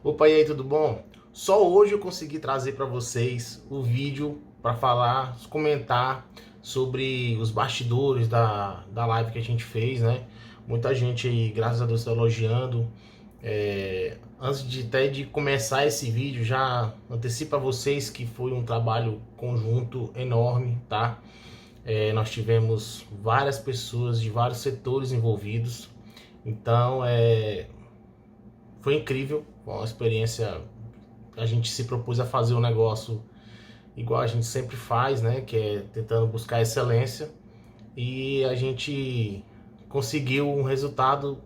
Opa, e aí, tudo bom? Só hoje eu consegui trazer para vocês o vídeo para falar, comentar sobre os bastidores da live que a gente fez, né? Muita gente aí, graças a Deus, está elogiando. Antes de até de começar esse vídeo, já antecipo a vocês que foi um trabalho conjunto enorme, tá? Nós tivemos várias pessoas de vários setores envolvidos, então foi incrível, foi uma experiência. A gente se propôs a fazer um negócio igual a gente sempre faz, né? Que é tentando buscar excelência. E a gente conseguiu um resultado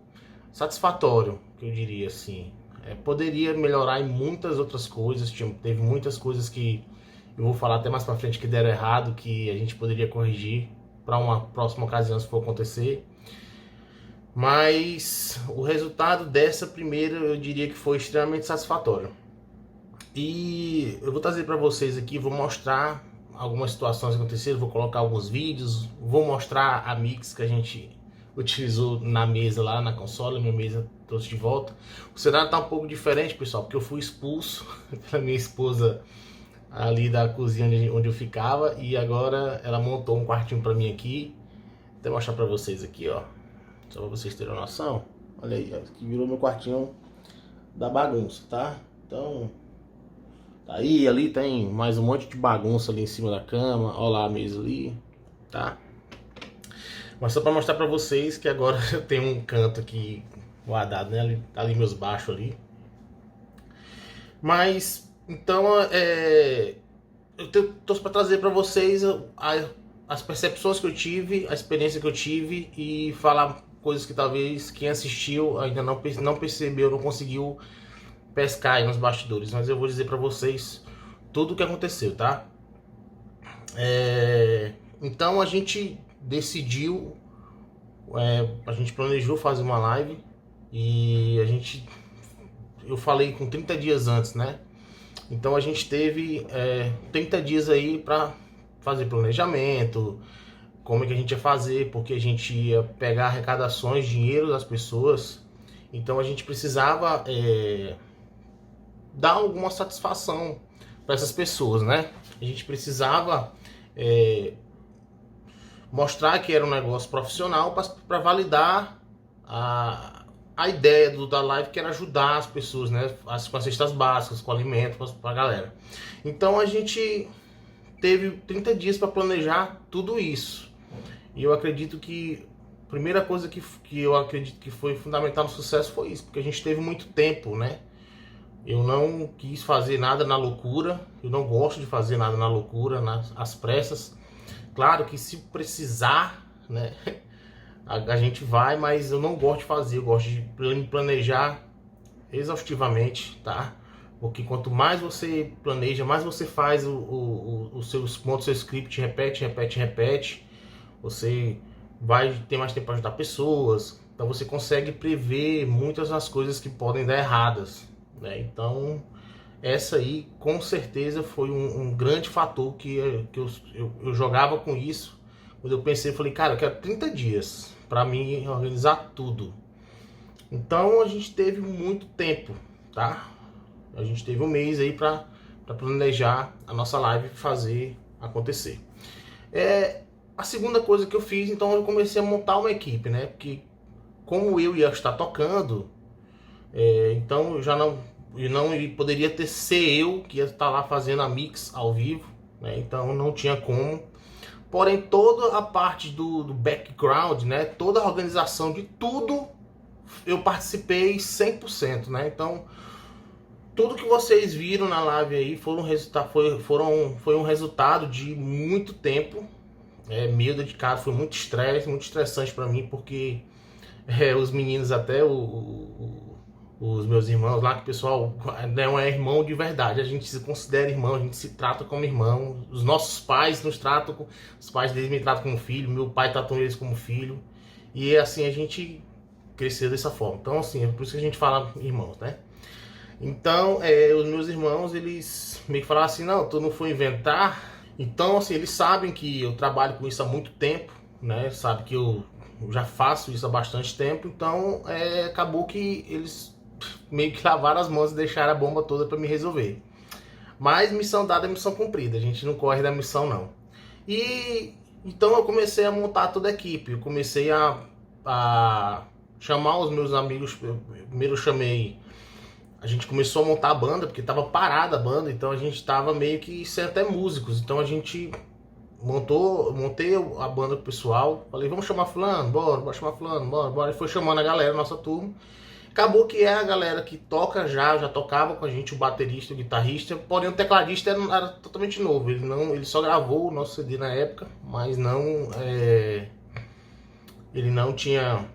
satisfatório, que eu diria assim. Poderia melhorar em muitas outras coisas. Teve muitas coisas que eu vou falar até mais pra frente que deram errado, que a gente poderia corrigir para uma próxima ocasião se for acontecer. Mas o resultado dessa primeira eu diria que foi extremamente satisfatório. E eu vou trazer para vocês aqui, vou mostrar algumas situações que aconteceram, vou colocar alguns vídeos, vou mostrar a mix que a gente utilizou na mesa lá, na consola, minha mesa trouxe de volta. O cenário tá um pouco diferente, pessoal, porque eu fui expulso pela minha esposa ali da cozinha onde eu ficava, e agora ela montou um quartinho para mim aqui. Vou mostrar para vocês aqui, ó, só para vocês terem noção. Olha aí, ó, que virou meu quartinho da bagunça, tá? Então aí, ali tem mais um monte de bagunça ali em cima da cama. Olha lá a mesa ali, tá? Mas só pra mostrar pra vocês que agora eu tenho um canto aqui guardado, né? Ali meus baixos ali. Mas, então, eu tô pra trazer pra vocês as percepções que eu tive, a experiência que eu tive e falar coisas que talvez quem assistiu ainda não percebeu, não conseguiu pescar aí nos bastidores. Mas eu vou dizer pra vocês tudo o que aconteceu, tá? Então a gente decidiu, a gente planejou fazer uma live e eu falei com 30 dias antes, né? Então a gente teve 30 dias aí para fazer planejamento, como é que a gente ia fazer, porque a gente ia pegar arrecadações, dinheiro das pessoas, então a gente precisava dar alguma satisfação para essas pessoas, né? A gente precisava mostrar que era um negócio profissional para validar a ideia da live, que era ajudar as pessoas, né? Com as cestas básicas, com alimentos para a galera. Então a gente teve 30 dias para planejar tudo isso. E eu acredito que a primeira coisa que eu acredito que foi fundamental no sucesso foi isso, porque a gente teve muito tempo, né? Eu não quis fazer nada na loucura, eu não gosto de fazer nada na loucura, às pressas. Claro que se precisar, né, a gente vai, mas eu não gosto de fazer, eu gosto de planejar exaustivamente, tá? Porque quanto mais você planeja, mais você faz os seus pontos, seu script, repete, você vai ter mais tempo para ajudar pessoas, então você consegue prever muitas das coisas que podem dar erradas, né? Então essa aí com certeza foi um grande fator que eu jogava com isso. Quando eu pensei, eu falei, cara, eu quero 30 dias para mim organizar tudo. Então a gente teve muito tempo, tá? A gente teve um mês aí para planejar a nossa live e fazer acontecer. A segunda coisa que eu fiz, então eu comecei a montar uma equipe, né? Porque como eu ia estar tocando, então eu não poderia ser eu que ia estar lá fazendo a mix ao vivo, né? Então não tinha como. Porém, toda a parte do background, né? Toda a organização de tudo, eu participei 100%, né? Então, tudo que vocês viram na live aí foi um resultado de muito tempo, meio dedicado, foi muito estresse, muito estressante para mim, porque os meninos até os meus irmãos lá, que o pessoal não é irmão de verdade, a gente se considera irmão, a gente se trata como irmão, os nossos pais nos tratam, os pais deles me tratam como filho, meu pai trata eles como filho, e assim a gente cresceu dessa forma. Então assim, é por isso que a gente fala irmãos, né? Então os meus irmãos, eles meio que falaram assim, não, tu não foi inventar. Então assim, eles sabem que eu trabalho com isso há muito tempo, né? Sabe que eu já faço isso há bastante tempo, então acabou que eles meio que lavaram as mãos e deixaram a bomba toda para me resolver. Mas missão dada é missão cumprida, a gente não corre da missão não. E então eu comecei a montar toda a equipe, eu comecei a chamar os meus amigos. Primeiro eu chamei, a gente começou a montar a banda, porque estava parada a banda, então a gente estava meio que sem até músicos, então a gente montei a banda com o pessoal, falei, vamos chamar fulano, bora chamar fulano, bora, e foi chamando a galera, nossa turma. Acabou que é a galera que toca já tocava com a gente, o baterista, o guitarrista, porém o tecladista era totalmente novo, ele só gravou o nosso CD na época, mas ele não tinha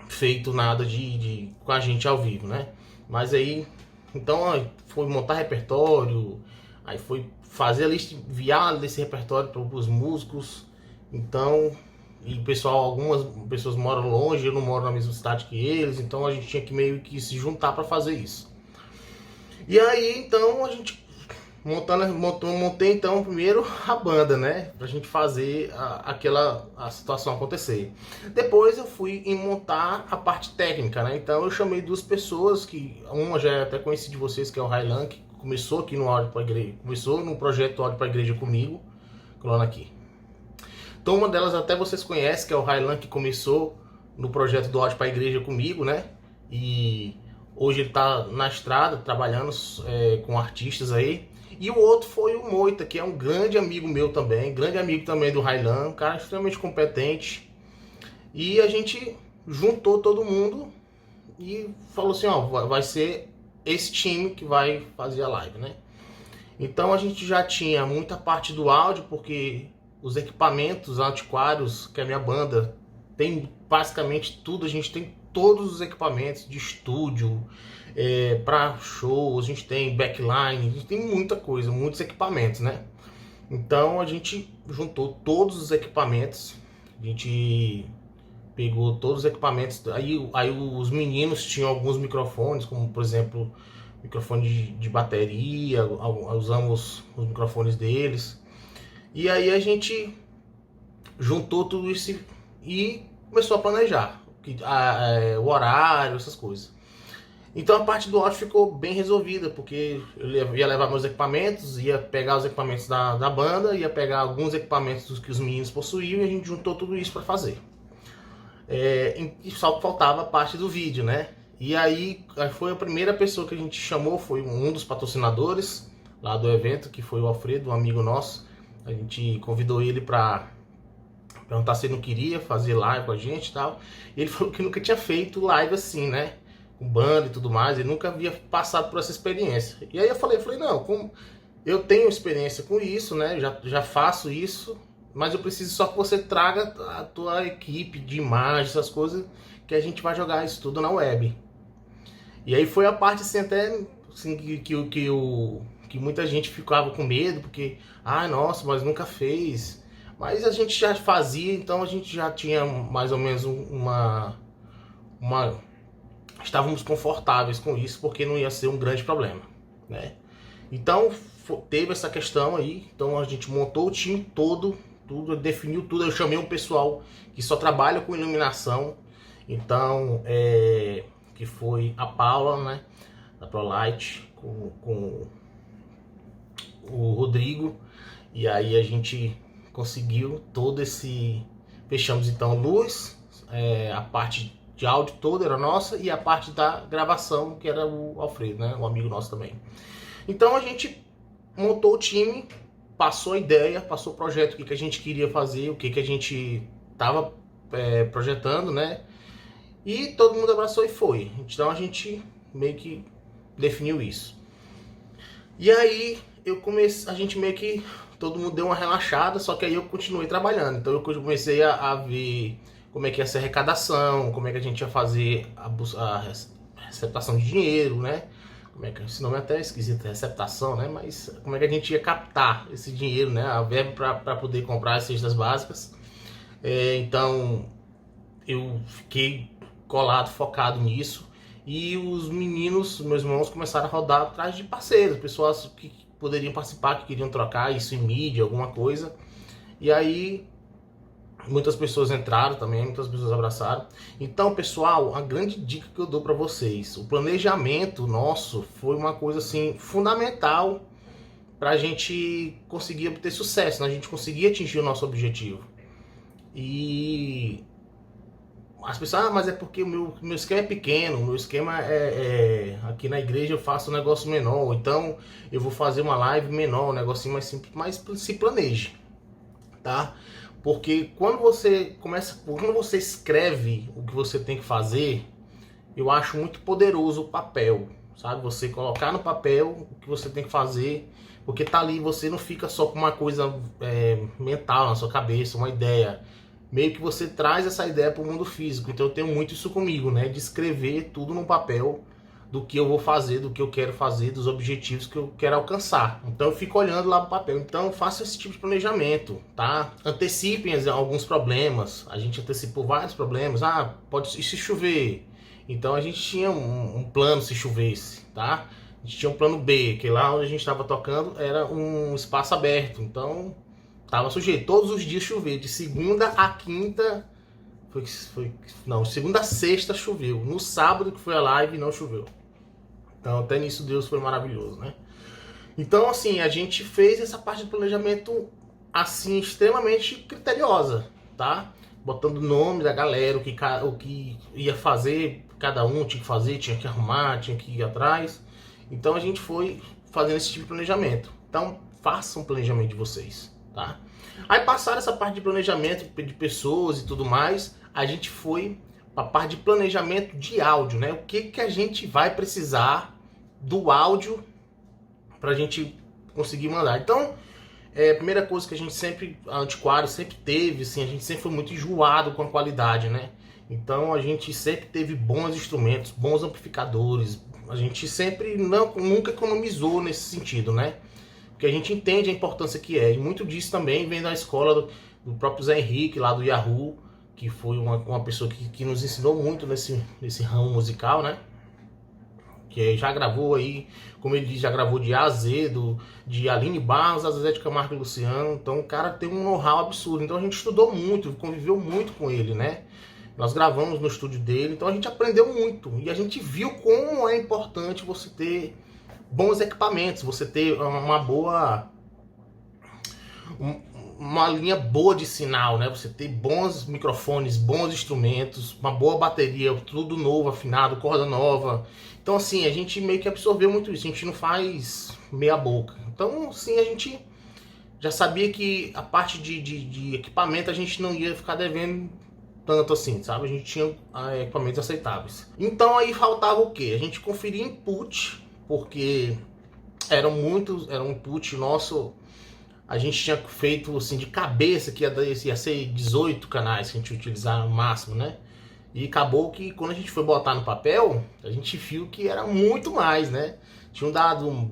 feito nada com a gente ao vivo, né? Mas aí, então foi montar repertório, aí foi fazer a lista, enviar desse repertório para os músicos, então, e pessoal, algumas pessoas moram longe, eu não moro na mesma cidade que eles, então a gente tinha que meio que se juntar para fazer isso. E aí, então, a gente montei então primeiro a banda, né, pra gente fazer a situação acontecer. Depois eu fui em montar a parte técnica, né, então eu chamei duas pessoas, que uma já é até conhecida de vocês, que é o Railan, que começou aqui no Áudio para Igreja, começou no projeto Áudio para Igreja comigo, colando aqui. Então uma delas até vocês conhecem, que é o Railan, que começou no projeto do Áudio para a Igreja comigo, né? E hoje ele está na estrada, trabalhando com artistas aí. E o outro foi o Moita, que é um grande amigo meu também, grande amigo também do Railan, um cara extremamente competente. E a gente juntou todo mundo e falou assim, ó, vai ser esse time que vai fazer a live, né? Então a gente já tinha muita parte do áudio, porque os equipamentos antiquários que a minha banda tem basicamente tudo, a gente tem todos os equipamentos de estúdio, para shows, a gente tem backline, a gente tem muita coisa, muitos equipamentos, né? Então a gente juntou todos os equipamentos, a gente pegou todos os equipamentos, aí os meninos tinham alguns microfones, como por exemplo, microfone de bateria, usamos os microfones deles. E aí a gente juntou tudo isso e começou a planejar o horário, essas coisas. Então a parte do áudio ficou bem resolvida, porque eu ia levar meus equipamentos, ia pegar os equipamentos da banda, ia pegar alguns equipamentos que os meninos possuíam e a gente juntou tudo isso para fazer. E só faltava a parte do vídeo, né? E aí foi a primeira pessoa que a gente chamou, foi um dos patrocinadores lá do evento, que foi o Alfredo, um amigo nosso. A gente convidou ele para perguntar se ele não queria fazer live com a gente e tal. E ele falou que nunca tinha feito live assim, né? Com banda e tudo mais, ele nunca havia passado por essa experiência. E aí eu falei não, como eu tenho experiência com isso, né? Já faço isso, mas eu preciso só que você traga a tua equipe de imagem, essas coisas, que a gente vai jogar isso tudo na web. E aí foi a parte assim, até assim, que muita gente ficava com medo, porque, nossa, mas nunca fez. Mas a gente já fazia, então a gente já tinha mais ou menos estávamos confortáveis com isso, porque não ia ser um grande problema, né? Então teve essa questão aí, então a gente montou o time todo, tudo, definiu tudo. Eu chamei um pessoal que só trabalha com iluminação, então que foi a Paula, né, da ProLight, com o Rodrigo, e aí a gente conseguiu todo esse, fechamos então luz, a parte de áudio toda era nossa, e a parte da gravação, que era o Alfredo, né, um amigo nosso também. Então a gente montou o time, passou a ideia, passou o projeto, o que a gente queria fazer, o que a gente estava projetando, né, e todo mundo abraçou e foi. Então a gente meio que definiu isso. E aí a gente meio que, todo mundo deu uma relaxada, só que aí eu continuei trabalhando. Então eu comecei a ver como é que ia ser a arrecadação, como é que a gente ia fazer a receptação de dinheiro, né? Como é que, esse nome é até esquisito, receptação, né? Mas como é que a gente ia captar esse dinheiro, né? A verba para poder comprar as cestas básicas. Então eu fiquei colado, focado nisso. E os meninos, meus irmãos, começaram a rodar atrás de parceiros, pessoas que poderiam participar, que queriam trocar isso em mídia, alguma coisa. E aí Muitas pessoas entraram também, muitas pessoas abraçaram. Então, pessoal, a grande dica que eu dou para vocês, o planejamento nosso foi uma coisa assim fundamental para a gente conseguir obter sucesso, né? A gente conseguir atingir o nosso objetivo. E as pessoas, mas é porque o meu esquema é pequeno, o meu esquema aqui na igreja eu faço um negócio menor, então eu vou fazer uma live menor, um negocinho mais simples, mas se planeje, tá? Porque quando você escreve o que você tem que fazer, eu acho muito poderoso o papel, sabe? Você colocar no papel o que você tem que fazer, porque tá ali, você não fica só com uma coisa mental na sua cabeça, uma ideia. Meio que você traz essa ideia para o mundo físico. Então eu tenho muito isso comigo, né? De escrever tudo no papel, do que eu vou fazer, do que eu quero fazer, dos objetivos que eu quero alcançar. Então eu fico olhando lá pro papel. Então faça esse tipo de planejamento, tá? Antecipem alguns problemas. A gente antecipou vários problemas. Ah, pode e se chover. Então a gente tinha um plano se chovesse, tá? A gente tinha um plano B, que lá onde a gente estava tocando era um espaço aberto. Então tava sujeito. Todos os dias chover, de segunda a quinta. Não, segunda a sexta choveu. No sábado que foi a live não choveu. Então até nisso Deus foi maravilhoso, né? Então assim, a gente fez essa parte de planejamento assim, extremamente criteriosa, tá? Botando o nome da galera, o que ia fazer, cada um tinha que fazer, tinha que arrumar, tinha que ir atrás. Então a gente foi fazendo esse tipo de planejamento. Então façam um planejamento de vocês, tá? Aí passaram essa parte de planejamento de pessoas e tudo mais, a gente foi para a parte de planejamento de áudio, né? O que a gente vai precisar do áudio para a gente conseguir mandar. Então, a primeira coisa que a gente sempre, a Antiquário sempre teve, assim, a gente sempre foi muito enjoado com a qualidade, né? Então a gente sempre teve bons instrumentos, bons amplificadores, a gente sempre nunca economizou nesse sentido, né? Porque a gente entende a importância que é, e muito disso também vem da escola do próprio Zé Henrique, lá do Yahoo, que foi uma pessoa que nos ensinou muito nesse ramo musical, né? Que já gravou aí, como ele diz, já gravou de A a Z, de Aline Barros, a Zezé de Camargo e Luciano. Então o cara tem um know-how absurdo. Então a gente estudou muito, conviveu muito com ele, né? Nós gravamos no estúdio dele, então a gente aprendeu muito. E a gente viu como é importante você ter bons equipamentos, você ter uma linha boa de sinal, né? Você ter bons microfones, bons instrumentos, uma boa bateria, tudo novo, afinado, corda nova. Então assim, a gente meio que absorveu muito isso, a gente não faz meia boca. Então sim, a gente já sabia que a parte de equipamento a gente não ia ficar devendo tanto assim, sabe? A gente tinha equipamentos aceitáveis. Então aí faltava o quê? A gente conferia input, porque era um input nosso. A gente tinha feito assim de cabeça que ia ser 18 canais que a gente ia utilizar no máximo, né? E acabou que quando a gente foi botar no papel, a gente viu que era muito mais, né? Tinha dado.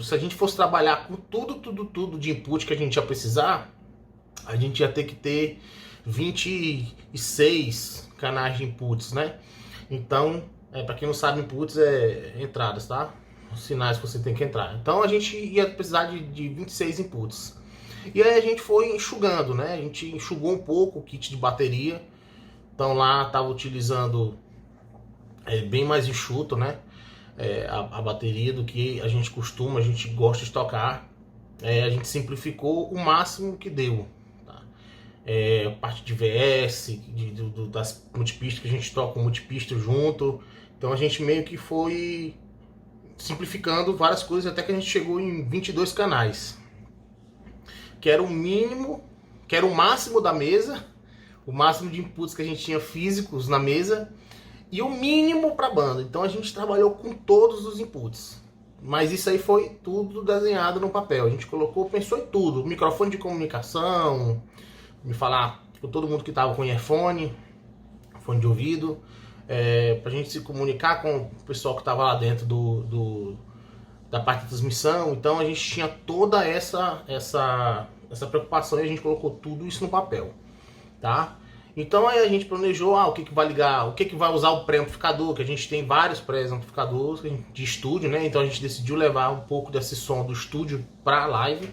Se a gente fosse trabalhar com tudo de input que a gente ia precisar, a gente ia ter que ter 26 canais de inputs, né? Então, para quem não sabe, inputs é entradas, tá? Os sinais que você tem que entrar. Então a gente ia precisar de 26 inputs. E aí a gente foi enxugando, né? A gente enxugou um pouco o kit de bateria. Então lá estava utilizando bem mais enxuto, né? A bateria do que a gente gosta de tocar. A gente simplificou o máximo que deu. Tá? Parte de VS, das multipistas que a gente toca com multipista junto. Então a gente meio que foi simplificando várias coisas até que a gente chegou em 22 canais. Que era o mínimo, que era o máximo da mesa, o máximo de inputs que a gente tinha físicos na mesa e o mínimo para a banda. Então a gente trabalhou com todos os inputs. Mas isso aí foi tudo desenhado no papel. A gente pensou em tudo. Microfone de comunicação, me falar com todo mundo que estava com earphone, fone de ouvido, pra gente se comunicar com o pessoal que estava lá dentro da parte de transmissão. Então a gente tinha toda essa preocupação e a gente colocou tudo isso no papel, tá? Então aí a gente planejou o que vai ligar, o que vai usar o pré-amplificador, que a gente tem vários pré-amplificadores de estúdio, né? Então a gente decidiu levar um pouco desse som do estúdio para a live.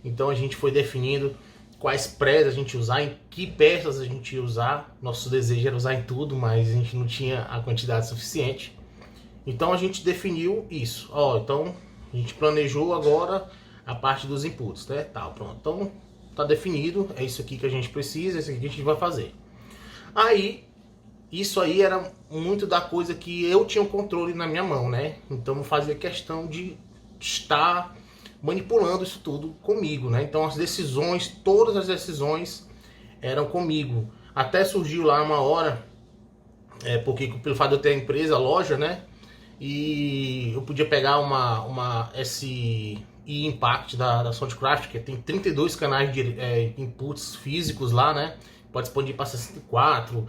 Então a gente foi definindo quais prés a gente usar, em que peças a gente ia usar. Nosso desejo era usar em tudo, mas a gente não tinha a quantidade suficiente. Então a gente definiu isso. Ó, então a gente planejou agora a parte dos inputs, né? Tá, pronto. Então tá definido, é isso aqui que a gente precisa, é isso aqui que a gente vai fazer. Aí, isso aí era muito da coisa que eu tinha o controle na minha mão, né? Então eu fazia questão de estar manipulando isso tudo comigo, né? Então as decisões, todas as decisões eram comigo. Até surgiu lá uma hora, porque pelo fato de eu ter a empresa, a loja, né? E eu podia pegar uma SI Impact da Soundcraft, que tem 32 canais de inputs físicos lá, né? Pode expandir para 64.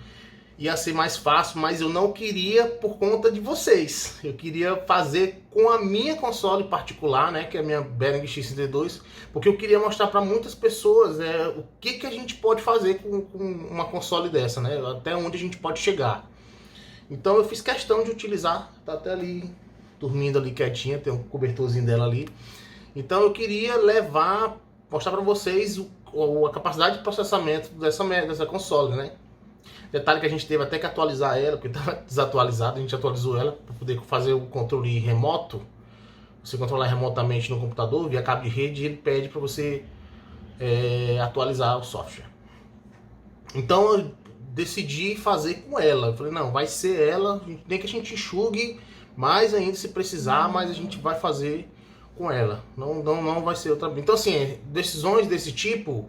Ia ser mais fácil, mas eu não queria por conta de vocês. Eu queria fazer com a minha console particular, né, que é a minha Behringer X32, porque eu queria mostrar para muitas pessoas o que a gente pode fazer com uma console dessa, né, até onde a gente pode chegar. Então eu fiz questão de utilizar, tá até ali dormindo ali quietinha, tem um cobertorzinho dela ali. Então eu queria mostrar para vocês a capacidade de processamento dessa console, né. Detalhe que a gente teve até que atualizar ela, porque estava desatualizada, a gente atualizou ela para poder fazer o controle remoto. Você controlar remotamente no computador, via cabo de rede, e ele pede para você atualizar o software. Então eu decidi fazer com ela. Eu falei, não, vai ser ela, nem que a gente enxugue mais ainda se precisar, mas a gente vai fazer com ela. Não vai ser outra. Então assim, decisões desse tipo,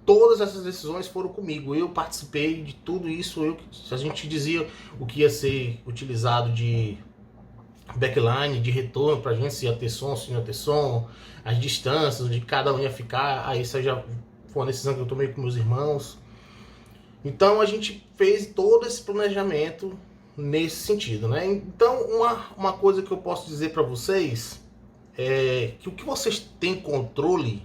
todas essas decisões foram comigo. Eu participei de tudo isso. A gente dizia o que ia ser utilizado de backline, de retorno pra gente, se ia ter som, se não ia ter som, as distâncias, onde cada um ia ficar. Aí isso já foi uma decisão que eu tomei com meus irmãos. Então a gente fez todo esse planejamento nesse sentido, né? Então uma coisa que eu posso dizer para vocês é que o que vocês têm controle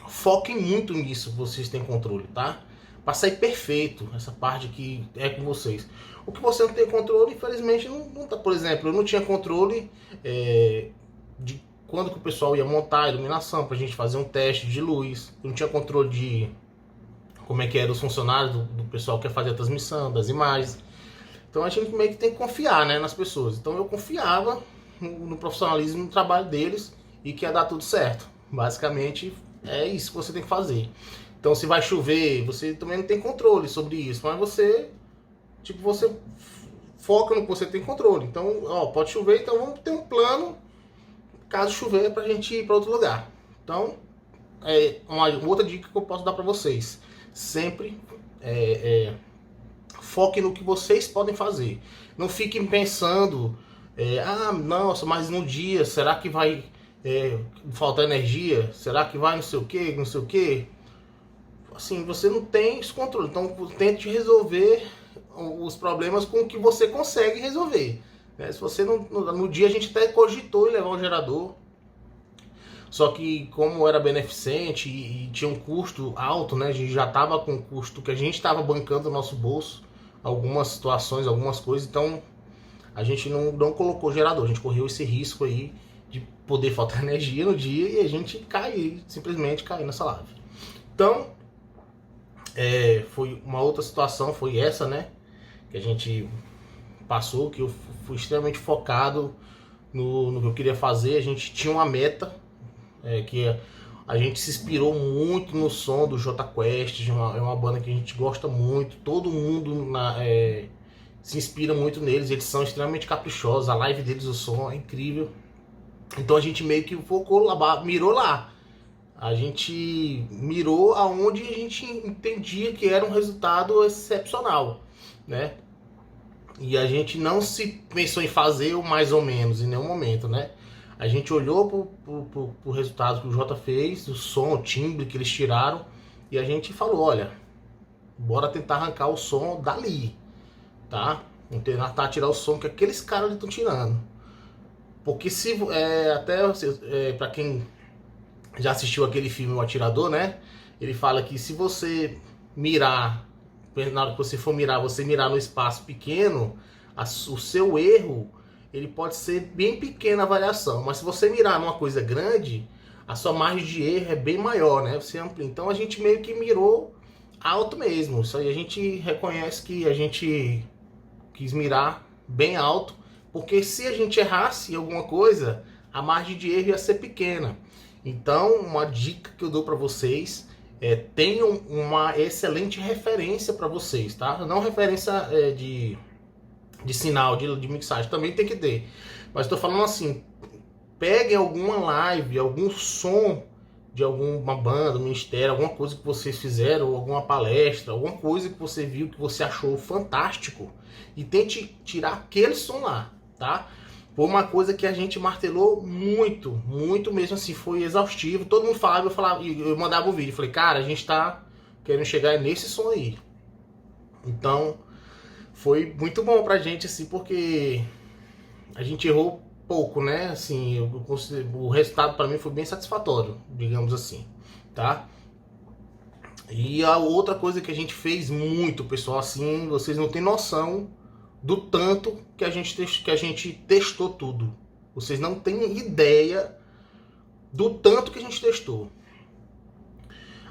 foquem muito nisso, vocês têm controle, tá? Para sair perfeito, essa parte que é com vocês. O que você não tem controle, infelizmente, não tá. Por exemplo, eu não tinha controle de quando que o pessoal ia montar a iluminação, pra gente fazer um teste de luz. Eu não tinha controle de como é que eram os funcionários do pessoal que ia fazer a transmissão, das imagens. Então a gente meio que tem que confiar, né, nas pessoas. Então eu confiava no profissionalismo, no trabalho deles e que ia dar tudo certo. Basicamente é isso que você tem que fazer. Então se vai chover, você também não tem controle sobre isso, mas você foca no que você tem controle. Então, ó, pode chover, então vamos ter um plano caso chover pra gente ir para outro lugar. Então, uma outra dica que eu posso dar para vocês: sempre foque no que vocês podem fazer. Não fiquem pensando, nossa, mas no dia, será que vai faltar energia? Será que vai não sei o que, não sei o que? Assim, você não tem esse controle. Então, tente resolver os problemas com o que você consegue resolver. Né? Se você no dia a gente até cogitou em levar um gerador. Só que como era beneficente e tinha um custo alto, né? A gente já estava com um custo que a gente estava bancando no nosso bolso, algumas situações, algumas coisas, então a gente não colocou gerador, a gente correu esse risco aí de poder faltar energia no dia e a gente simplesmente cair nessa live. Então, foi uma outra situação, foi essa, né? Que a gente passou, que eu fui extremamente focado no que eu queria fazer. A gente tinha uma meta, que a gente se inspirou muito no som do Jota Quest, é uma banda que a gente gosta muito, todo mundo se inspira muito neles, eles são extremamente caprichosos, a live deles, o som é incrível. Então a gente meio que focou lá, mirou lá. A gente mirou aonde a gente entendia que era um resultado excepcional, né? E a gente não se pensou em fazer o mais ou menos em nenhum momento, né? A gente olhou pro resultado que o Jota fez, o som, o timbre que eles tiraram, e a gente falou, olha, bora tentar arrancar o som dali, tá? Vamos tentar tirar o som que aqueles caras ali estão tirando. Porque se para quem já assistiu aquele filme O Atirador, né? Ele fala que se você mirar, na hora que você for mirar, você mirar no espaço pequeno, o seu erro, ele pode ser bem pequena a variação. Mas se você mirar numa coisa grande, a sua margem de erro é bem maior, né? Você amplia. Então a gente meio que mirou alto mesmo. Isso aí a gente reconhece que a gente quis mirar bem alto, porque se a gente errasse em alguma coisa, a margem de erro ia ser pequena. Então, uma dica que eu dou para vocês é: tenham uma excelente referência para vocês, tá? Não referência de sinal, de mixagem, também tem que ter. Mas estou falando assim, peguem alguma live, algum som de alguma banda, um ministério, alguma coisa que vocês fizeram, alguma palestra, alguma coisa que você viu que você achou fantástico e tente tirar aquele som lá, tá? Foi uma coisa que a gente martelou muito, muito mesmo assim, foi exaustivo. Todo mundo falava, eu mandava o vídeo, falei, cara, a gente tá querendo chegar nesse som aí. Então, foi muito bom pra gente, assim, porque a gente errou pouco, né? Assim, o resultado para mim foi bem satisfatório, digamos assim, tá? E a outra coisa que a gente fez muito, pessoal, assim, vocês não têm noção do tanto que a gente testou tudo. Vocês não têm ideia do tanto que a gente testou.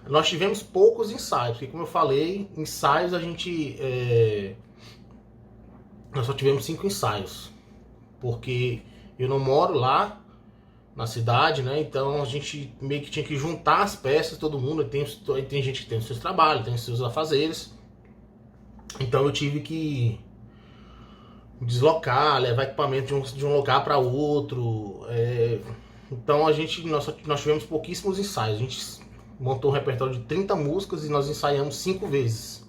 Nós tivemos poucos ensaios, porque como eu falei, ensaios a gente... nós só tivemos 5 ensaios, porque eu não moro lá na cidade, né? Então a gente meio que tinha que juntar as peças, todo mundo. Tem gente que tem os seus trabalhos, tem os seus afazeres. Então eu tive que deslocar, levar equipamento de um lugar para outro. Então nós tivemos pouquíssimos ensaios. A gente montou um repertório de 30 músicas e nós ensaiamos 5 vezes.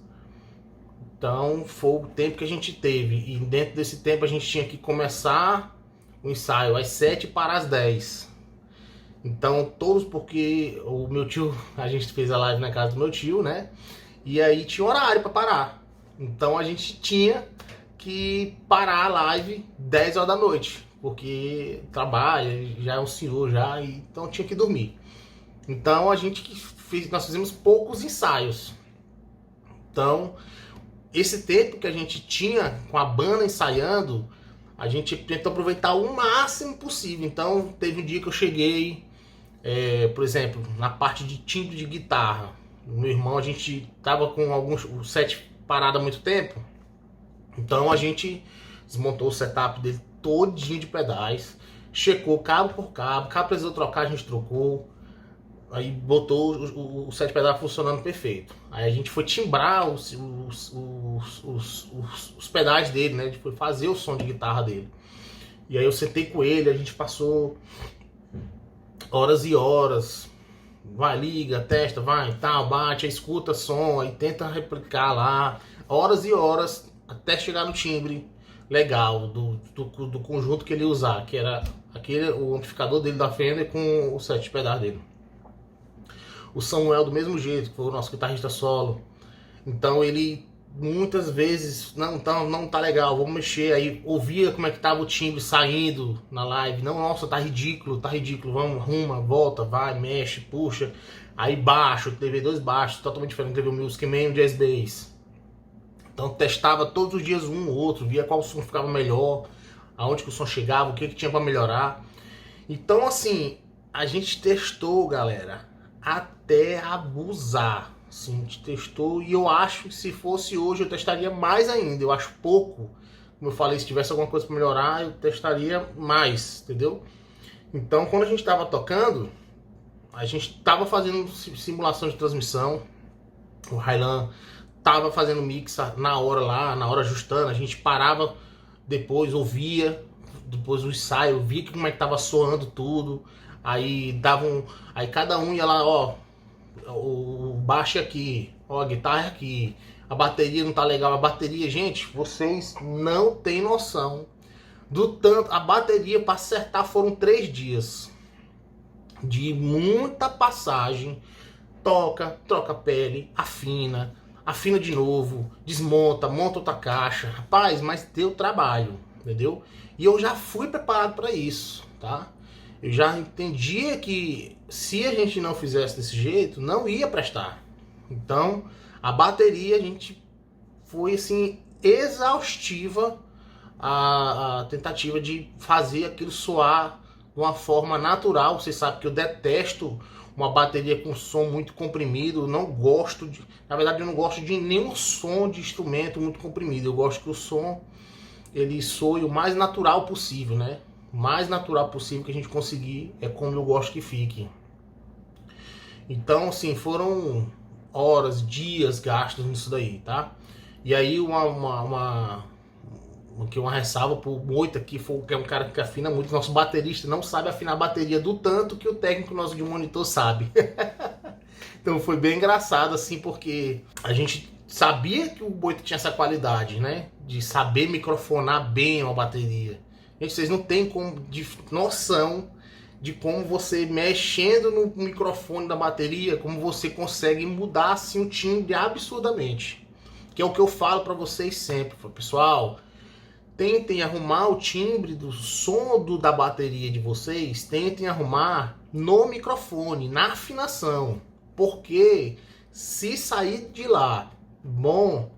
Então foi o tempo que a gente teve. E dentro desse tempo a gente tinha que começar o ensaio às 7 e parar às 10. Então todos, porque o meu tio, a gente fez a live na casa do meu tio, né? E aí tinha horário para parar. Então a gente tinha que parar a live 10 horas da noite, porque trabalha, já é um senhor já, então tinha que dormir. Então nós fizemos poucos ensaios. Então esse tempo que a gente tinha com a banda ensaiando, a gente tentou aproveitar o máximo possível. Então teve um dia que eu cheguei, por exemplo, na parte de timbre de guitarra. Meu irmão, a gente tava com o set parado há muito tempo. Então a gente desmontou o setup dele todinho de pedais, checou cabo por cabo, precisou trocar, a gente trocou. Aí botou o set pedal funcionando perfeito. Aí a gente foi timbrar os pedais dele, né? A gente foi fazer o som de guitarra dele. E aí eu sentei com ele, a gente passou horas e horas. Vai, liga, testa, vai, tal, bate, aí escuta som, aí tenta replicar lá. Horas e horas até chegar no timbre legal do conjunto que ele ia usar, que era o amplificador dele da Fender com o set pedal dele. O Samuel do mesmo jeito, que foi o nosso guitarrista solo. Então ele muitas vezes, não tá legal, vamos mexer. Aí ouvia como é que tava o timbre saindo na live. Não, nossa, tá ridículo, vamos, arruma, volta, vai, mexe, puxa. Aí baixo, teve 2 baixos, totalmente diferente, teve o Music Man e o Jazz Bass. Então testava todos os dias um ou outro, via qual som ficava melhor, aonde que o som chegava, o que tinha para melhorar. Então assim, a gente testou, galera, até abusar. Sim, a gente testou, e eu acho que se fosse hoje eu testaria mais ainda. Eu acho pouco. Como eu falei, se tivesse alguma coisa para melhorar, eu testaria mais, entendeu? Então, quando a gente estava tocando, a gente estava fazendo simulação de transmissão. O Raylan estava fazendo mix na hora lá, na hora ajustando. A gente parava, depois ouvia, depois do ensaio, via como é que estava soando tudo. Aí aí cada um ia lá, ó, o baixo aqui, ó, a guitarra aqui, a bateria não tá legal. A bateria, gente, vocês não tem noção do tanto. A bateria para acertar foram 3 dias de muita passagem. Troca pele, afina de novo, desmonta, monta outra caixa. Rapaz, mas deu trabalho, entendeu? E eu já fui preparado para isso, tá? Eu já entendia que se a gente não fizesse desse jeito, não ia prestar. Então, a bateria, a gente foi assim, exaustiva a tentativa de fazer aquilo soar de uma forma natural. Você sabe que eu detesto uma bateria com som muito comprimido. Não gosto de, na verdade eu não gosto de nenhum som de instrumento muito comprimido. Eu gosto que o som ele soe o mais natural possível, né? O mais natural possível que a gente conseguir é como eu gosto que fique. Então, assim, foram horas, dias gastos nisso daí, tá? E aí uma ressalva pro Moita, que é um cara que afina muito. Nosso baterista não sabe afinar a bateria do tanto que o técnico nosso de monitor sabe. Então foi bem engraçado, assim, porque a gente sabia que o Moita tinha essa qualidade, né? De saber microfonar bem uma bateria. Gente, vocês não têm noção de como você, mexendo no microfone da bateria, como você consegue mudar assim, o timbre absurdamente. Que é o que eu falo para vocês sempre. Pessoal, tentem arrumar o timbre do som da bateria de vocês, tentem arrumar no microfone, na afinação. Porque se sair de lá, bom,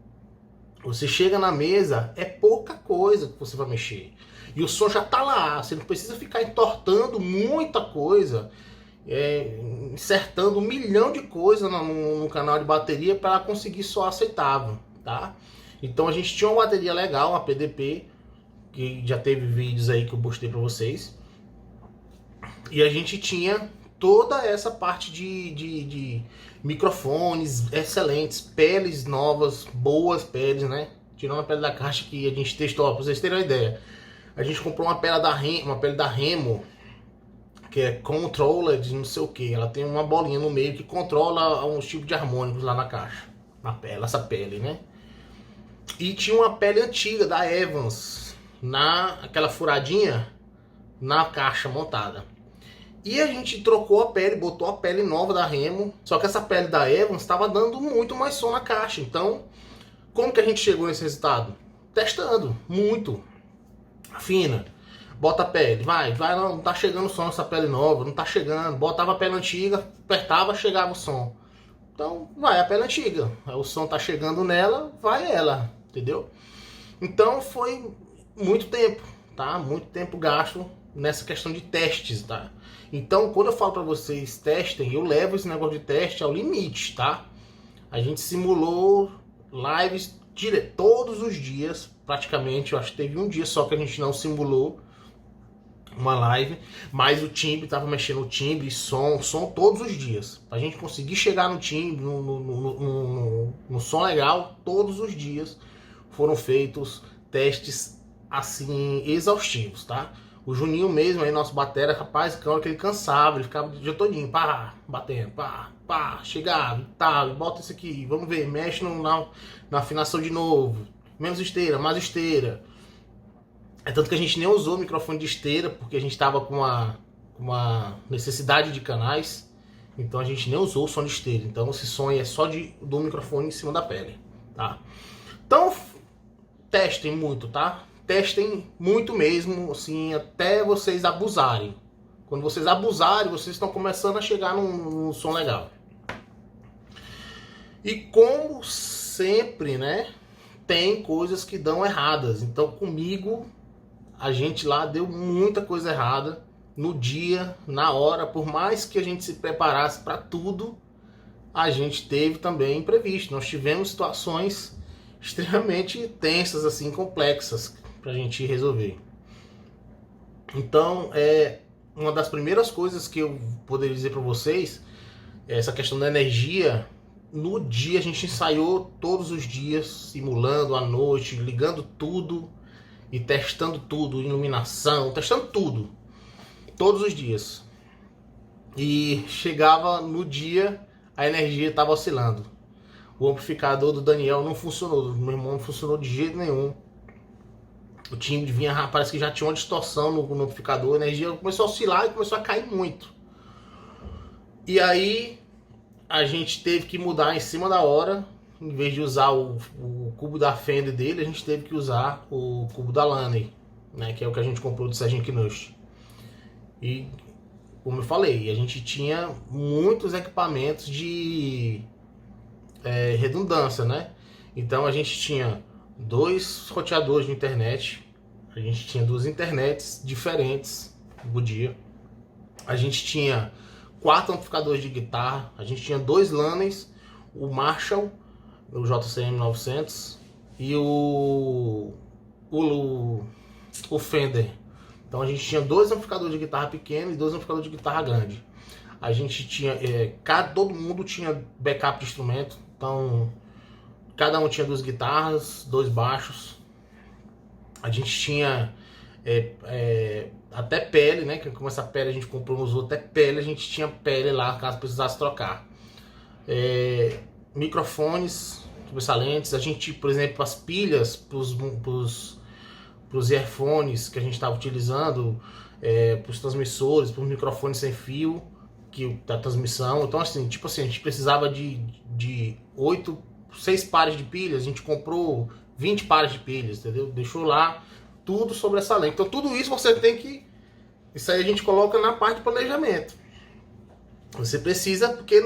você chega na mesa, é pouca coisa que você vai mexer. E o som já tá lá, você não precisa ficar entortando muita coisa, insertando 1 milhão de coisas no canal de bateria para conseguir soar aceitável, tá? Então a gente tinha uma bateria legal, uma PDP, que já teve vídeos aí que eu postei para vocês. E a gente tinha toda essa parte de microfones excelentes, peles novas, boas peles, né? Tirando a pele da caixa que a gente testou, para vocês terem uma ideia. A gente comprou uma pele da Remo, que é controller de não sei o que. Ela tem uma bolinha no meio que controla uns tipos de harmônicos lá na caixa, na pele, essa pele, né? E tinha uma pele antiga da Evans, aquela furadinha na caixa montada. E a gente trocou a pele, botou a pele nova da Remo. Só que essa pele da Evans estava dando muito mais som na caixa. Então, como que a gente chegou nesse resultado? Testando, muito. Afina, bota a pele, vai, não tá chegando o som nessa pele nova, não tá chegando. Botava a pele antiga, apertava, chegava o som. Então, vai a pele antiga. O som tá chegando nela, vai ela, entendeu? Então, foi muito tempo, tá? Muito tempo gasto nessa questão de testes, tá? Então, quando eu falo para vocês testem, eu levo esse negócio de teste ao limite, tá? A gente simulou lives todos os dias, praticamente. Eu acho que teve um dia só que a gente não simulou uma live, mas o timbre, tava mexendo o timbre, som todos os dias. Pra gente conseguir chegar no timbre, no som legal, todos os dias foram feitos testes assim exaustivos, tá? O Juninho mesmo, aí, nosso batera, rapaz, que ele cansava, ele ficava o dia todinho, pá, batendo, pá, chegava, tá, bota isso aqui, vamos ver, mexe na afinação de novo, menos esteira, mais esteira. É tanto que a gente nem usou o microfone de esteira, porque a gente tava com uma necessidade de canais, então a gente nem usou o som de esteira. Então esse som aí é só do microfone em cima da pele, tá? Então, testem muito, tá? Testem muito mesmo, assim, até vocês abusarem. Quando vocês abusarem, vocês estão começando a chegar num som legal. E como sempre, né, tem coisas que dão erradas. Então comigo, a gente lá deu muita coisa errada no dia, na hora. Por mais que a gente se preparasse para tudo, a gente teve também imprevisto. Nós tivemos situações extremamente tensas, assim, complexas pra gente resolver. Então, uma das primeiras coisas que eu poderia dizer para vocês é essa questão da energia. No dia a gente ensaiou todos os dias, simulando à noite, ligando tudo e testando tudo, iluminação, testando tudo, todos os dias. E chegava no dia, a energia estava oscilando. O amplificador do Daniel não funcionou, do meu irmão não funcionou de jeito nenhum. O timbre vinha, parece que já tinha uma distorção no amplificador, a energia começou a oscilar e começou a cair muito. E aí a gente teve que mudar em cima da hora. Em vez de usar o cubo da Fender dele, a gente teve que usar o cubo da Laney, né, que é o que a gente comprou do Serginho Knush. E, como eu falei, a gente tinha muitos equipamentos de redundância, né? Então a gente tinha 2 roteadores de internet, a gente tinha 2 internets diferentes por dia, A gente tinha 4 amplificadores de guitarra, a gente tinha 2 Lanneys, o Marshall, o JCM 900 e o Fender. Então a gente tinha 2 amplificadores de guitarra pequeno e 2 amplificadores de guitarra grande. A gente tinha, todo mundo tinha backup de instrumento, então cada um tinha 2 guitarras, 2 baixos. A gente tinha até pele, né? Que como essa pele a gente comprou nos outros, até pele a gente tinha pele lá, caso precisasse trocar. Microfones sobressalentes, a gente, por exemplo, as pilhas para os earphones que a gente estava utilizando, para os transmissores, para os microfones sem fio da transmissão. Então assim, tipo assim, a gente precisava de 6 pares de pilhas, a gente comprou 20 pares de pilhas, entendeu? Deixou lá tudo sobressalente. Então tudo isso você tem que... Isso aí a gente coloca na parte de planejamento. Você precisa, porque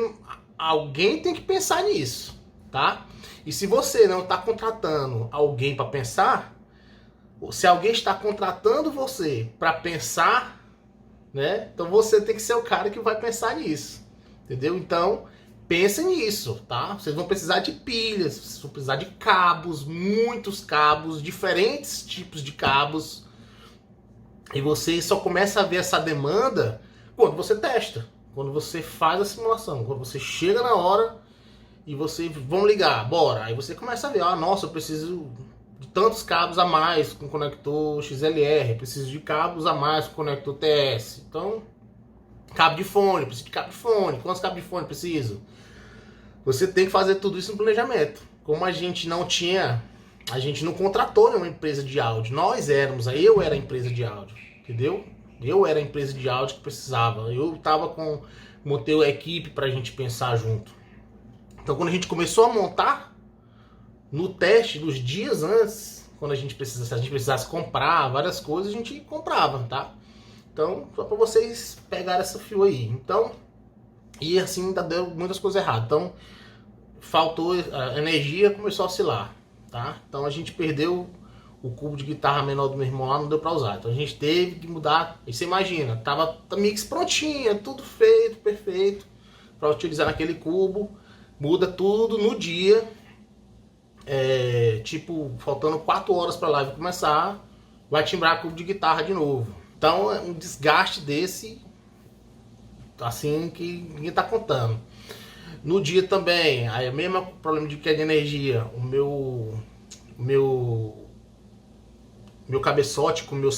alguém tem que pensar nisso, tá? E se você não está contratando alguém para pensar, se alguém está contratando você para pensar, né? Então você tem que ser o cara que vai pensar nisso, entendeu? Então pensem nisso, tá? Vocês vão precisar de pilhas, vocês vão precisar de cabos, muitos cabos, diferentes tipos de cabos. E você só começa a ver essa demanda quando você testa, quando você faz a simulação, quando você chega na hora e você vão ligar, bora. Aí você começa a ver, nossa, eu preciso de tantos cabos a mais com conector XLR, preciso de cabos a mais com conector TS. Então, cabo de fone, preciso de cabo de fone. Quantos cabos de fone preciso? Você tem que fazer tudo isso no planejamento. Como a gente não contratou nenhuma empresa de áudio. Eu era a empresa de áudio, entendeu? Eu era a empresa de áudio que precisava. Eu montei a equipe pra gente pensar junto. Então quando a gente começou a montar, no teste, nos dias antes, se a gente precisasse comprar várias coisas, a gente comprava, tá? Então, só pra vocês pegarem essa fio aí. Então, e assim ainda deu muitas coisas erradas. Então, faltou a energia, começou a oscilar, tá? Então a gente perdeu o cubo de guitarra menor do meu irmão lá, não deu pra usar. Então a gente teve que mudar. E você imagina, tava a mix prontinha, tudo feito, perfeito, pra utilizar naquele cubo. Muda tudo no dia, tipo, faltando 4 horas pra live começar, vai timbrar cubo de guitarra de novo. Então é um desgaste desse, assim, que ninguém tá contando. No dia também, aí o mesmo problema de queda de energia, o meu cabeçote com o meu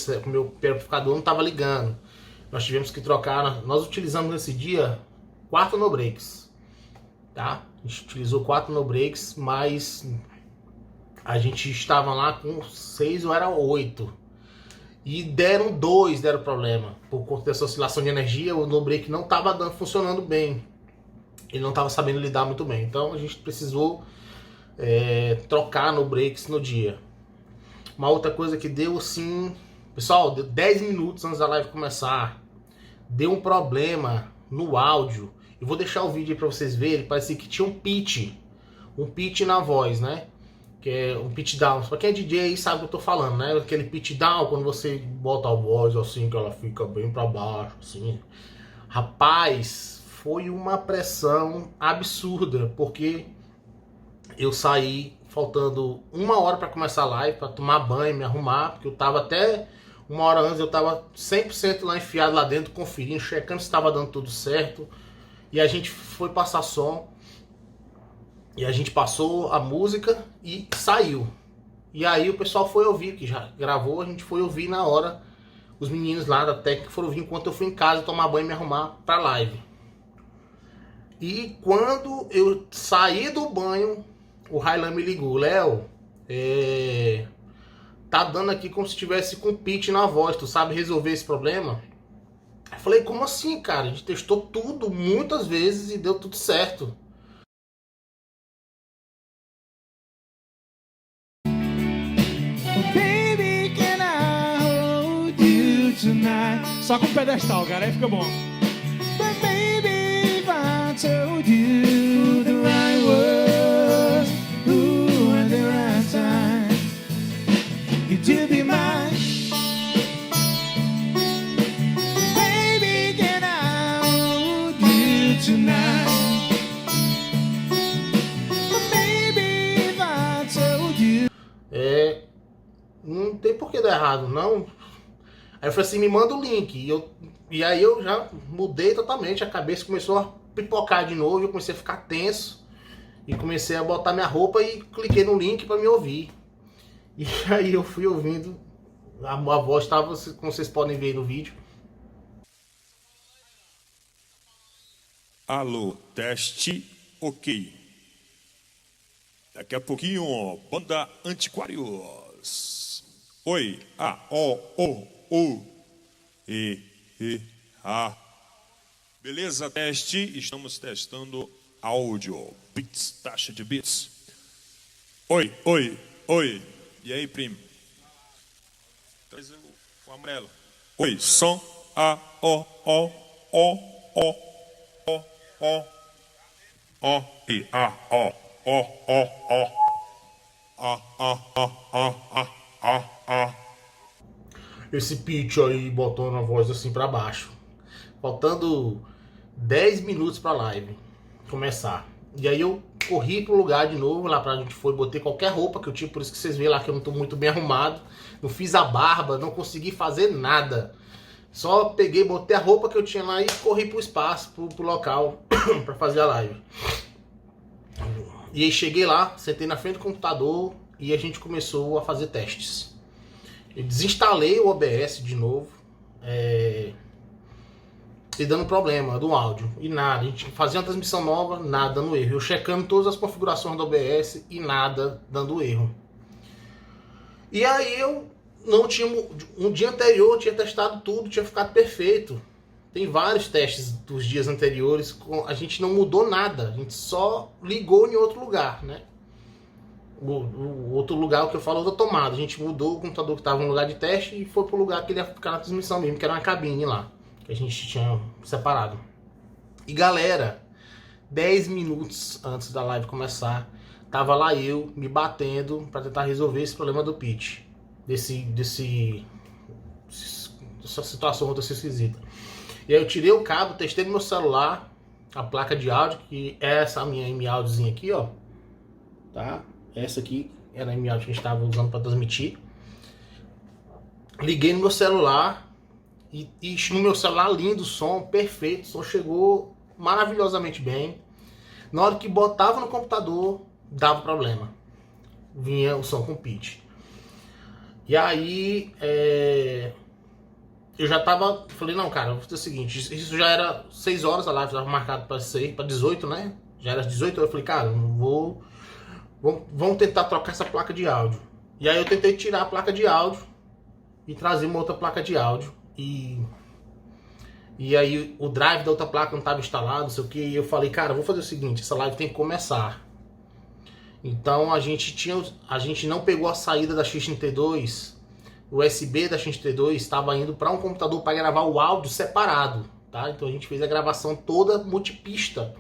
amplificador não estava ligando. Nós tivemos que trocar, nós utilizamos nesse dia 4 no breaks, tá? A gente utilizou 4 no breaks, mas a gente estava lá com 6 ou era 8. E deram problema. Por conta dessa oscilação de energia, o no break não estava funcionando bem. Ele não estava sabendo lidar muito bem. Então a gente precisou trocar no breaks no dia. Uma outra coisa que deu assim... Pessoal, deu 10 minutos antes da live começar. Deu um problema no áudio. Eu vou deixar o vídeo aí pra vocês verem. Parecia que tinha um pitch. Um pitch na voz, né? Que é um pitch down. Pra quem é DJ aí sabe o que eu tô falando, né? Aquele pitch down, quando você bota a voz assim, que ela fica bem pra baixo, assim. Rapaz... Foi uma pressão absurda, porque eu saí faltando 1 hora para começar a live, para tomar banho, me arrumar, porque eu tava até 1 hora antes, eu tava 100% lá enfiado lá dentro, conferindo, checando se estava dando tudo certo. E a gente foi passar som, e a gente passou a música e saiu. E aí o pessoal foi ouvir, que já gravou, a gente foi ouvir na hora, os meninos lá da técnica foram ouvir enquanto eu fui em casa tomar banho e me arrumar para live. E quando eu saí do banho, o Railan me ligou, Léo, tá dando aqui como se estivesse com pitch na voz, tu sabe resolver esse problema? Eu falei, como assim, cara? A gente testou tudo muitas vezes e deu tudo certo. Baby, can I hold you tonight? Só com pedestal, cara, aí fica bom. But baby, if I told you the right words, ooh, at the right time, could you be mine? Baby, can I errado. Não. Aí eu falei assim, me manda o link. E aí eu já mudei totalmente, a cabeça começou a pipocar de novo, eu comecei a ficar tenso. E comecei a botar minha roupa e cliquei no link para me ouvir. E aí eu fui ouvindo, a voz estava, como vocês podem ver no vídeo. Alô, teste, ok. Daqui a pouquinho, Banda Antiquários. Oi, Beleza, teste, estamos testando áudio, bits, taxa de bits. Oi. E aí, primo? Traz o amarelo. Oi, som, Esse pitch aí botou a voz assim pra baixo. Faltando 10 minutos pra live começar. E aí eu corri pro lugar de novo, lá pra onde foi, botei qualquer roupa que eu tinha, por isso que vocês veem lá que eu não tô muito bem arrumado. Não fiz a barba, não consegui fazer nada. Só peguei, botei a roupa que eu tinha lá e corri pro espaço, pro local, pra fazer a live. E aí cheguei lá, sentei na frente do computador e a gente começou a fazer testes. Eu desinstalei o OBS de novo, e dando problema do áudio, e nada. A gente fazia uma transmissão nova, nada dando erro. Eu checando todas as configurações do OBS e nada dando erro. E aí eu não tinha, um dia anterior eu tinha testado tudo, tinha ficado perfeito. Tem vários testes dos dias anteriores, a gente não mudou nada, a gente só ligou em outro lugar, né? O outro lugar, o que eu falo, da tomada. A gente mudou o computador que estava no lugar de teste e foi pro lugar que ele ia ficar na transmissão mesmo, que era uma cabine lá, que a gente tinha separado. E galera, 10 minutos antes da live começar, tava lá eu me batendo para tentar resolver esse problema do pitch, dessa situação outra esquisita. E aí eu tirei o cabo, testei no meu celular a placa de áudio, que é essa minha M-Audiozinha aqui, ó, tá? Essa aqui era a M-Audio que a gente estava usando para transmitir. Liguei no meu celular e no meu celular lindo, som perfeito, o som chegou maravilhosamente bem. Na hora que botava no computador, dava problema. Vinha o som com pitch. E aí eu já tava, falei, não, cara, vou fazer o seguinte, isso já era 6 horas, a live estava marcada para 18, né? Já era 18, eu falei, cara, vamos tentar trocar essa placa de áudio. E aí eu tentei tirar a placa de áudio e trazer uma outra placa de áudio. E aí o drive da outra placa não estava instalado, não sei o que. E eu falei, cara, vou fazer o seguinte, essa live tem que começar. Então a gente não pegou a saída da X32, o USB da X32 estava indo para um computador para gravar o áudio separado, tá? Então a gente fez a gravação toda multipista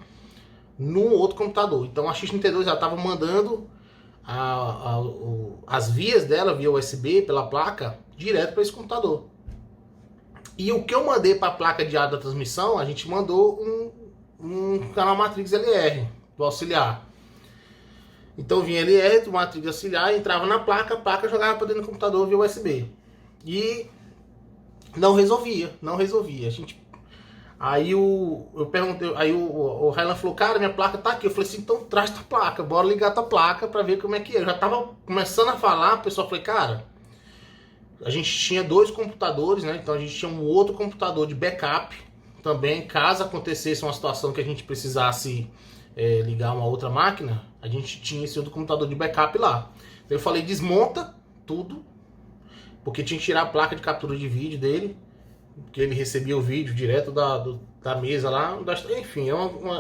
num outro computador. Então a X32 já estava mandando as vias dela via USB pela placa direto para esse computador. E o que eu mandei para a placa de áudio da transmissão, a gente mandou um canal Matrix LR do auxiliar. Então vinha LR do Matrix auxiliar, entrava na placa, a placa jogava para dentro do computador via USB. E não resolvia. Aí eu perguntei, aí o Rylan falou, cara, minha placa tá aqui. Eu falei assim, então traz tua placa, bora ligar tua placa pra ver como é que é. Eu já tava começando a falar, o pessoal falou, cara, a gente tinha 2 computadores, né? Então a gente tinha um outro computador de backup também, caso acontecesse uma situação que a gente precisasse ligar uma outra máquina, a gente tinha esse outro computador de backup lá. Então eu falei, desmonta tudo, porque tinha que tirar a placa de captura de vídeo dele, porque ele recebia o vídeo direto da mesa lá, enfim,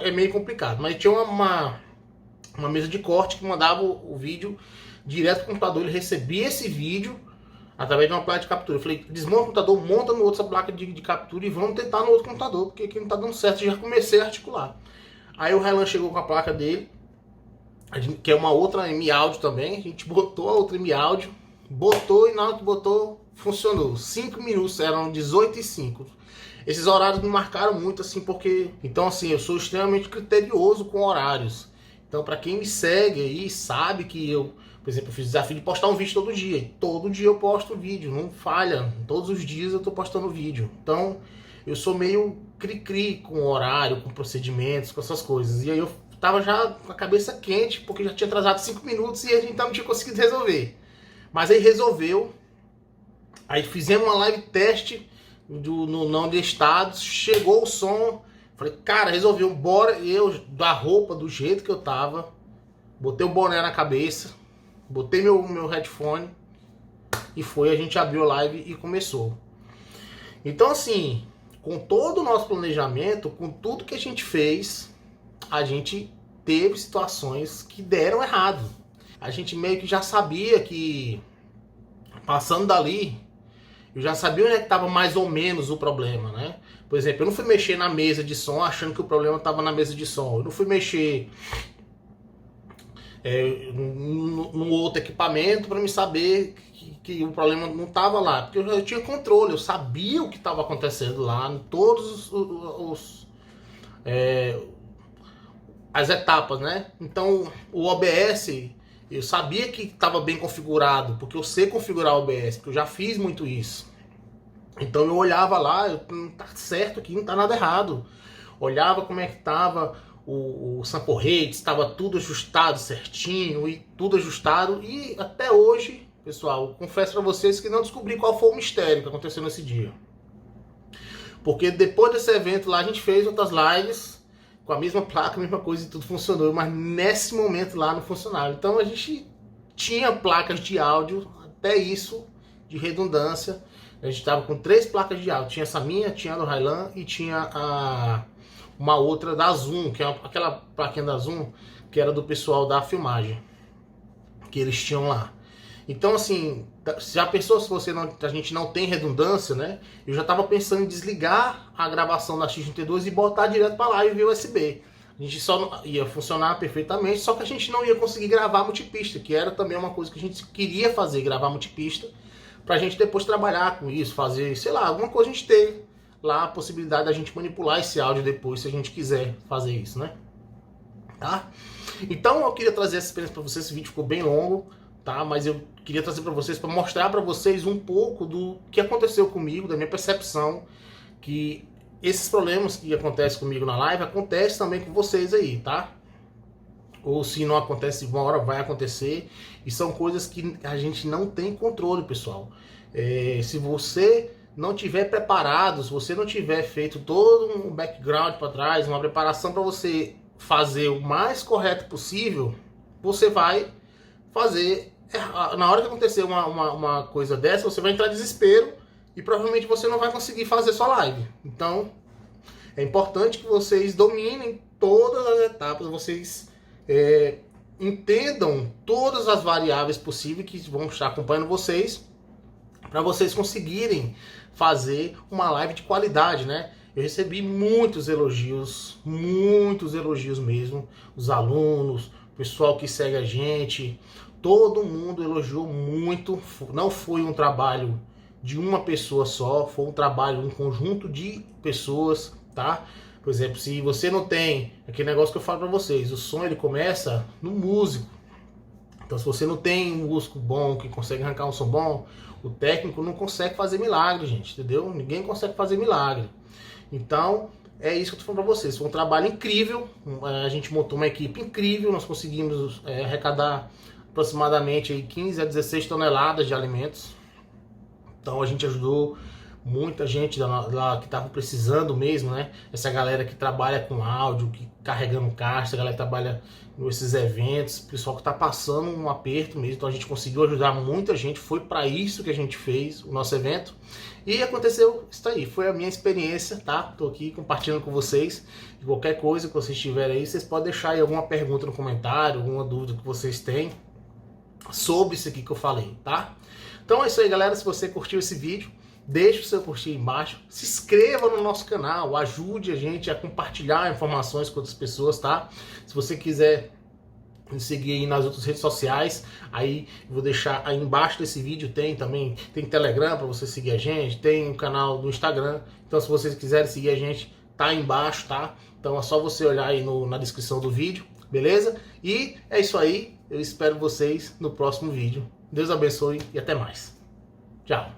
é meio complicado. Mas tinha uma mesa de corte que mandava o vídeo direto pro computador, ele recebia esse vídeo através de uma placa de captura. Eu falei, desmonta o computador, monta no outro essa placa de captura e vamos tentar no outro computador, porque aqui não tá dando certo. Já comecei a articular. Aí o Rylan chegou com a placa dele, que é uma outra M-Audio também, a gente botou a outra M-Audio, botou e na hora que botou, funcionou. 5 minutos, eram 18h05. Esses horários me marcaram muito, assim, porque... Então, assim, eu sou extremamente criterioso com horários. Então, para quem me segue aí, sabe que eu, por exemplo, eu fiz o desafio de postar um vídeo todo dia. E todo dia eu posto vídeo, não falha. Todos os dias eu tô postando vídeo. Então, eu sou meio cri-cri com horário, com procedimentos, com essas coisas. E aí eu tava já com a cabeça quente, porque já tinha atrasado 5 minutos e a gente não tinha conseguido resolver. Mas aí resolveu. Aí fizemos uma live teste no não de estados, chegou o som. Falei, cara, resolveu, bora. Eu, da roupa, do jeito que eu tava, botei o boné na cabeça, botei meu headphone e foi, a gente abriu a live e começou. Então, assim, com todo o nosso planejamento, com tudo que a gente fez, a gente teve situações que deram errado. A gente meio que já sabia que, passando dali, eu já sabia onde é que estava mais ou menos o problema, né? Por exemplo, eu não fui mexer na mesa de som achando que o problema estava na mesa de som. Eu não fui mexer no outro equipamento para me saber que o problema não estava lá. Porque eu tinha controle, eu sabia o que estava acontecendo lá, em todos as etapas, né? Então, o OBS, eu sabia que estava bem configurado, porque eu sei configurar o OBS, porque eu já fiz muito isso. Então eu olhava lá, não tá certo aqui, não tá nada errado. Olhava como é que tava o sample rate, estava tudo ajustado certinho e tudo ajustado. E até hoje, pessoal, confesso para vocês que não descobri qual foi o mistério que aconteceu nesse dia. Porque depois desse evento lá, a gente fez outras lives com a mesma placa, a mesma coisa e tudo funcionou. Mas nesse momento lá não funcionava. Então a gente tinha placas de áudio, até isso, de redundância. A gente estava com 3 placas de áudio. Tinha essa minha, tinha a do Highland e tinha uma outra da Zoom, que é aquela plaquinha da Zoom, que era do pessoal da filmagem, que eles tinham lá. Então, assim, já pensou se a gente não tem redundância, né? Eu já estava pensando em desligar a gravação da X32 e botar direto para lá e via USB. A gente só ia funcionar perfeitamente, só que a gente não ia conseguir gravar multipista, que era também uma coisa que a gente queria fazer, gravar multipista, pra gente depois trabalhar com isso, fazer, sei lá, alguma coisa a gente ter lá a possibilidade da gente manipular esse áudio depois, se a gente quiser fazer isso, né? Tá? Então eu queria trazer essa experiência pra vocês, esse vídeo ficou bem longo, tá? Mas eu queria trazer pra vocês, pra mostrar pra vocês um pouco do que aconteceu comigo, da minha percepção, que esses problemas que acontecem comigo na live, acontecem também com vocês aí, tá? Ou se não acontece, uma hora vai acontecer. E são coisas que a gente não tem controle, pessoal. Se você não tiver preparado, se você não tiver feito todo um background para trás, uma preparação para você fazer o mais correto possível, você vai fazer... Na hora que acontecer uma coisa dessa, você vai entrar em desespero e provavelmente você não vai conseguir fazer sua live. Então, é importante que vocês dominem todas as etapas, vocês... entendam todas as variáveis possíveis que vão estar acompanhando vocês, para vocês conseguirem fazer uma live de qualidade, né? Eu recebi muitos elogios mesmo, os alunos, o pessoal que segue a gente, todo mundo elogiou muito. Não foi um trabalho de uma pessoa só, foi um trabalho, um conjunto de pessoas, tá? Por exemplo, se você não tem aquele negócio que eu falo pra vocês, o som ele começa no músico. Então se você não tem um músico bom, que consegue arrancar um som bom, o técnico não consegue fazer milagre, gente, entendeu? Ninguém consegue fazer milagre. Então é isso que eu tô falando pra vocês, foi um trabalho incrível, a gente montou uma equipe incrível, nós conseguimos arrecadar aproximadamente aí 15 a 16 toneladas de alimentos. Então a gente ajudou muita gente lá que estava precisando mesmo, né? Essa galera que trabalha com áudio, que carregando caixa, essa galera que trabalha nesses eventos, pessoal que está passando um aperto mesmo. Então a gente conseguiu ajudar muita gente, foi para isso que a gente fez o nosso evento. E aconteceu isso aí, foi a minha experiência, tá? Tô aqui compartilhando com vocês. E qualquer coisa que vocês tiverem aí, vocês podem deixar aí alguma pergunta no comentário, alguma dúvida que vocês têm sobre isso aqui que eu falei, tá? Então é isso aí, galera. Se você curtiu esse vídeo, deixe o seu curtir aí embaixo, se inscreva no nosso canal, ajude a gente a compartilhar informações com outras pessoas, tá? Se você quiser me seguir aí nas outras redes sociais, aí vou deixar aí embaixo desse vídeo, tem Telegram para você seguir a gente, tem um canal do Instagram, então se vocês quiserem seguir a gente, tá aí embaixo, tá? Então é só você olhar aí na descrição do vídeo, Beleza? E é isso aí. Eu espero vocês no próximo vídeo. Deus abençoe e até mais. Tchau.